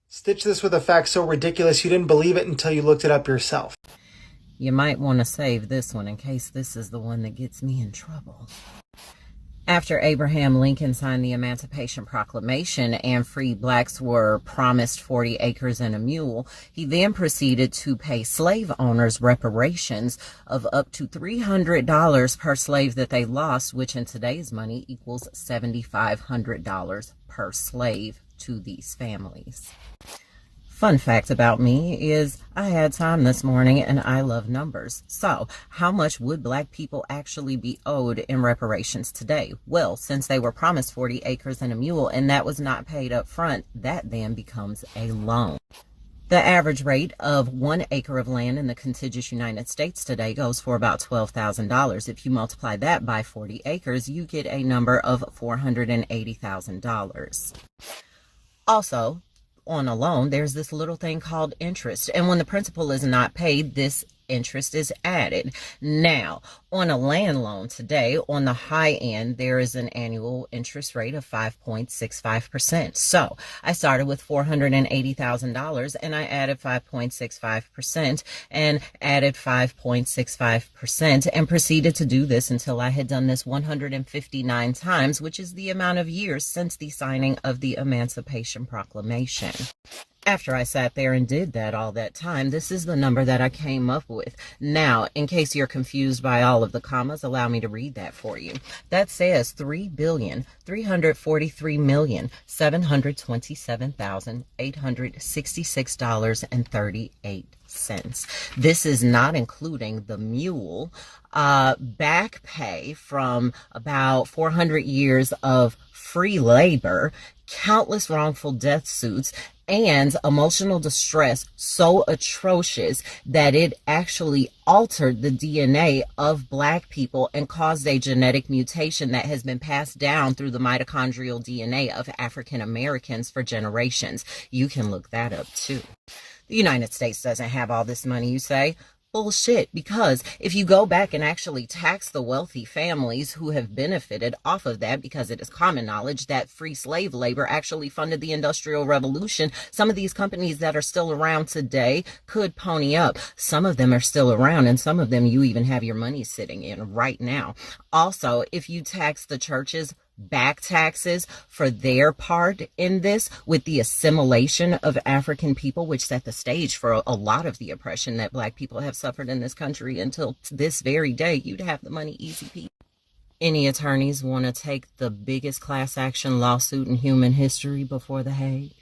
Stitch this with a fact so ridiculous you didn't believe it until you looked it up yourself. You might want to save this one in case this is the one that gets me in trouble. After Abraham Lincoln signed the Emancipation Proclamation and free blacks were promised 40 acres and a mule, he then proceeded to pay slave owners reparations of up to $300 per slave that they lost, which in today's money equals $7,500 per slave to these families. Fun fact about me is I had time this morning and I love numbers. So how much would black people actually be owed in reparations today? Well, since they were promised 40 acres and a mule and that was not paid up front, that then becomes a loan. The average rate of 1 acre of land in the contiguous United States today goes for about $12,000. If you multiply that by 40 acres, you get a number of $480,000. Also, on a loan, there's this little thing called interest. And when the principal is not paid, this interest is added. Now, on a land loan today, on the high end, there is an annual interest rate of 5.65%. So I started with $480,000 and I added 5.65% and added 5.65% and proceeded to do this until I had done this 159 times, which is the amount of years since the signing of the Emancipation Proclamation. After I sat there and did that all that time, this is the number that I came up with. Now, in case you're confused by all of the commas, allow me to read that for you. That says $3,343,727,866.38. This is not including the mule back pay from about 400 years of free labor, countless wrongful death suits, and emotional distress so atrocious that it actually altered the DNA of black people and caused a genetic mutation that has been passed down through the mitochondrial DNA of African Americans for generations. You can look that up too. The United States doesn't have all this money, you say? Bullshit, because if you go back and actually tax the wealthy families who have benefited off of that, because it is common knowledge that free slave labor actually funded the Industrial Revolution, some of these companies that are still around today could pony up. Some of them are still around, and some of them you even have your money sitting in right now. Also, if you tax the churches back taxes for their part in this with the assimilation of African people, which set the stage for a lot of the oppression that black people have suffered in this country until this very day, you'd have the money easy peasy. Any attorneys want to take the biggest class action lawsuit in human history before The Hague?